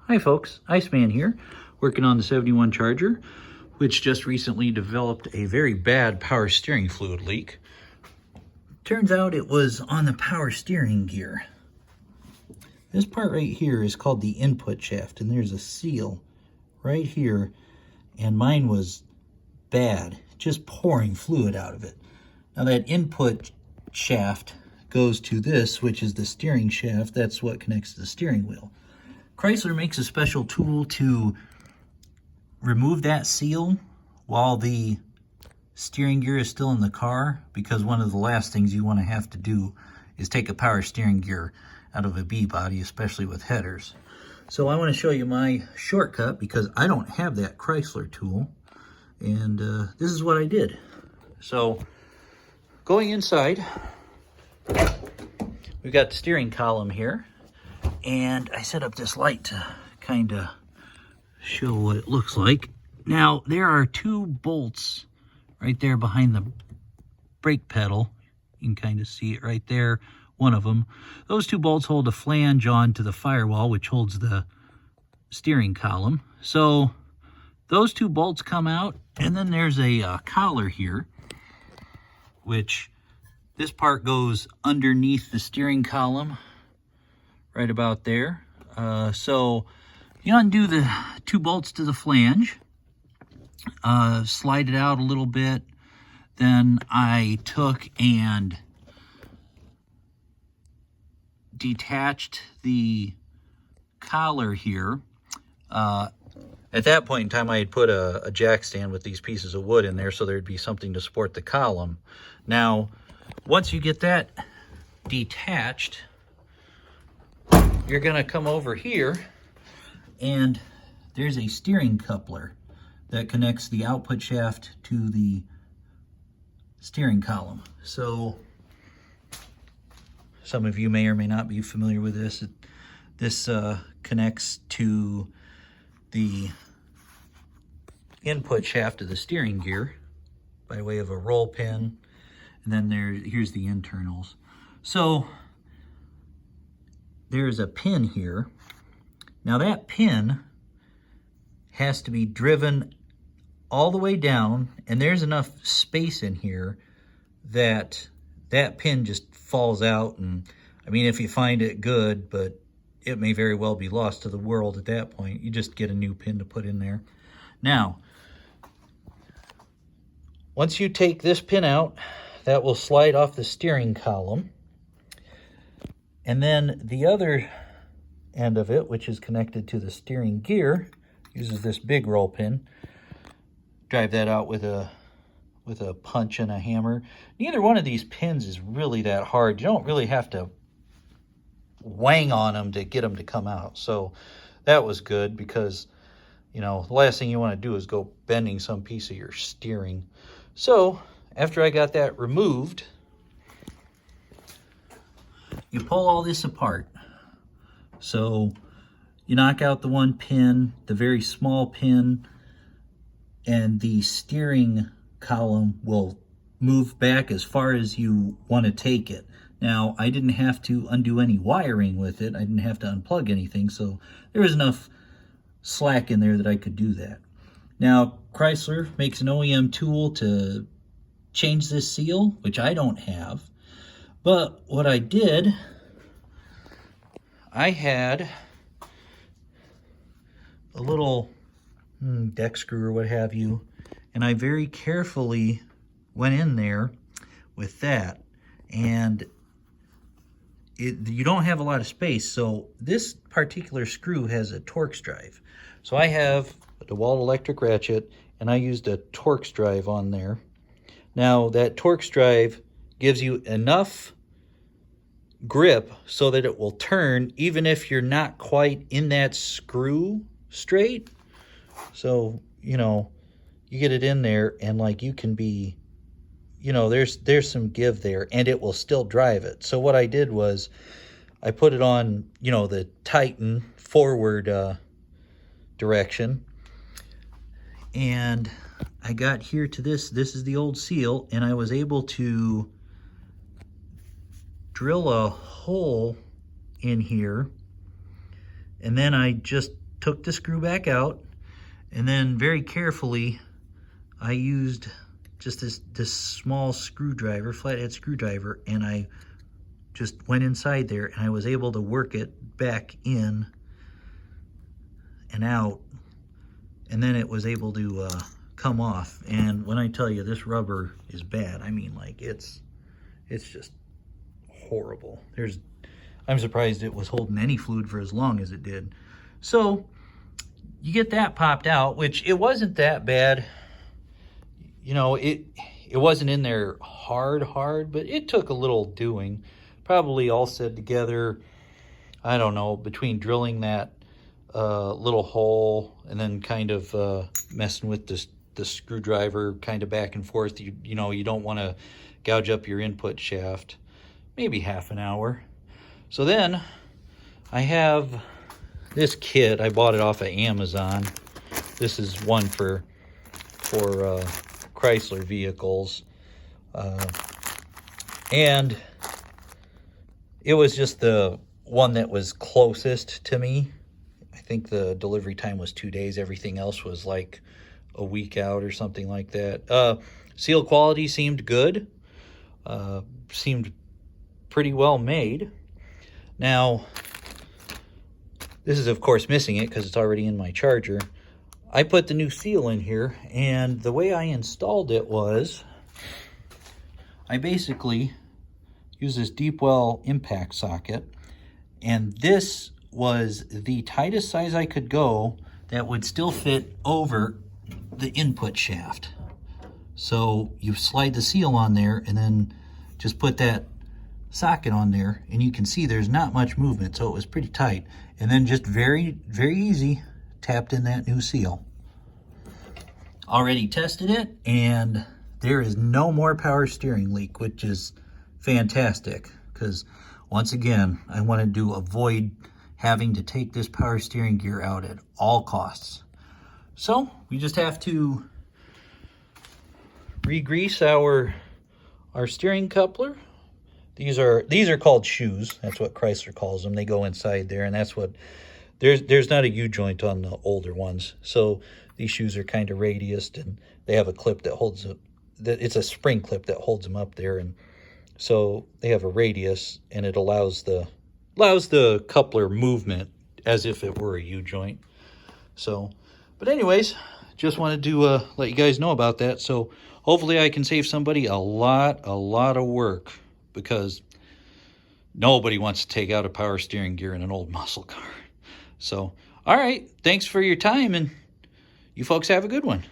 Hi folks, Iceman here, working on the 71 Charger, which just recently developed a very bad power steering fluid leak. Turns out it was on the power steering gear. This part right here is called the input shaft, and there's a seal right here, and mine was bad, just pouring fluid out of it. Now that input shaft goes to this, which is the steering shaft. That's what connects to the steering wheel. Chrysler makes a special tool to remove that seal while the steering gear is still in the car, because one of the last things you want to have to do is take a power steering gear out of a B-body, especially with headers. So I want to show you my shortcut because I don't have that Chrysler tool, and this is what I did. So going inside, we've got the steering column here. And I set up this light to kind of show what it looks like. Now, there are two bolts right there behind the brake pedal. You can kind of see it right there, one of them. Those two bolts hold a flange on to the firewall, which holds the steering column. So those two bolts come out, and then there's a collar here, which this part goes underneath the steering column, right about there. So you undo the two bolts to the flange, slide it out a little bit. Then I took and detached the collar here. At that point in time, I had put a jack stand with these pieces of wood in there so there'd be something to support the column. Now, once you get that detached, you're going to come over here, and there's a steering coupler that connects the output shaft to the steering column. So some of you may or may not be familiar with this. This connects to the input shaft of the steering gear by way of a roll pin, and then here's the internals. So there's a pin here. Now that pin has to be driven all the way down, and there's enough space in here that that pin just falls out. And I mean, if you find it, good, but it may very well be lost to the world at that point. You just get a new pin to put in there. Now, once you take this pin out, that will slide off the steering column. And then the other end of it, which is connected to the steering gear, uses this big roll pin. Drive that out with a punch and a hammer. Neither one of these pins is really that hard. You don't really have to wang on them to get them to come out. So that was good, because, you know, the last thing you want to do is go bending some piece of your steering. So after I got that removed, you pull all this apart. So you knock out the one pin, the very small pin, and the steering column will move back as far as you want to take it. Now, I didn't have to undo any wiring with it. I didn't have to unplug anything, so there was enough slack in there that I could do that. Now, Chrysler makes an OEM tool to change this seal, which I don't have. But what I did, I had a little deck screw or what have you, and I very carefully went in there with that. And you don't have a lot of space, so this particular screw has a Torx drive. So I have a DeWalt electric ratchet, and I used a Torx drive on there. Now, that Torx drive gives you enough grip so that it will turn even if you're not quite in that screw straight. So, you know, you get it in there, and like you can be, you know, there's some give there, and it will still drive it. So what I did was I put it on, you know, the Titan forward direction, and I got here to this is the old seal, and I was able to drill a hole in here, and then I just took the screw back out, and then very carefully I used just this small screwdriver, flathead screwdriver, and I just went inside there and I was able to work it back in and out, and then it was able to come off. And when I tell you this rubber is bad, I mean, like, it's just horrible. I'm surprised it was holding any fluid for as long as it did. So you get that popped out, which it wasn't that bad. You know, it wasn't in there hard, but it took a little doing. Probably all said together, I don't know, between drilling that little hole and then kind of messing with the screwdriver kind of back and forth. You know, you don't want to gouge up your input shaft. Maybe half an hour. So then I have this kit. I bought it off of Amazon. This is one for Chrysler vehicles. And it was just the one that was closest to me. I think the delivery time was 2 days. Everything else was like a week out or something like that. Seal quality seemed good. Seemed pretty well made. Now, this is of course missing it because it's already in my charger. I put the new seal in here, and the way I installed it was I basically used this deep well impact socket, and this was the tightest size I could go that would still fit over the input shaft. So you slide the seal on there and then just put that socket on there, and you can see there's not much movement, so it was pretty tight. And then just very easy, tapped in that new seal. Already tested it, and there is no more power steering leak, which is fantastic, because once again, I wanted to avoid having to take this power steering gear out at all costs. So we just have to re-grease our steering coupler. These are called shoes. That's what Chrysler calls them. They go inside there, and that's what there's not a U-joint on the older ones. So these shoes are kind of radiused, and they have a clip that holds it. It's a spring clip that holds them up there, and so they have a radius, and it allows the coupler movement as if it were a U-joint. So, but anyways, just wanted to let you guys know about that. So hopefully I can save somebody a lot of work, because nobody wants to take out a power steering gear in an old muscle car. So, all right, thanks for your time, and you folks have a good one.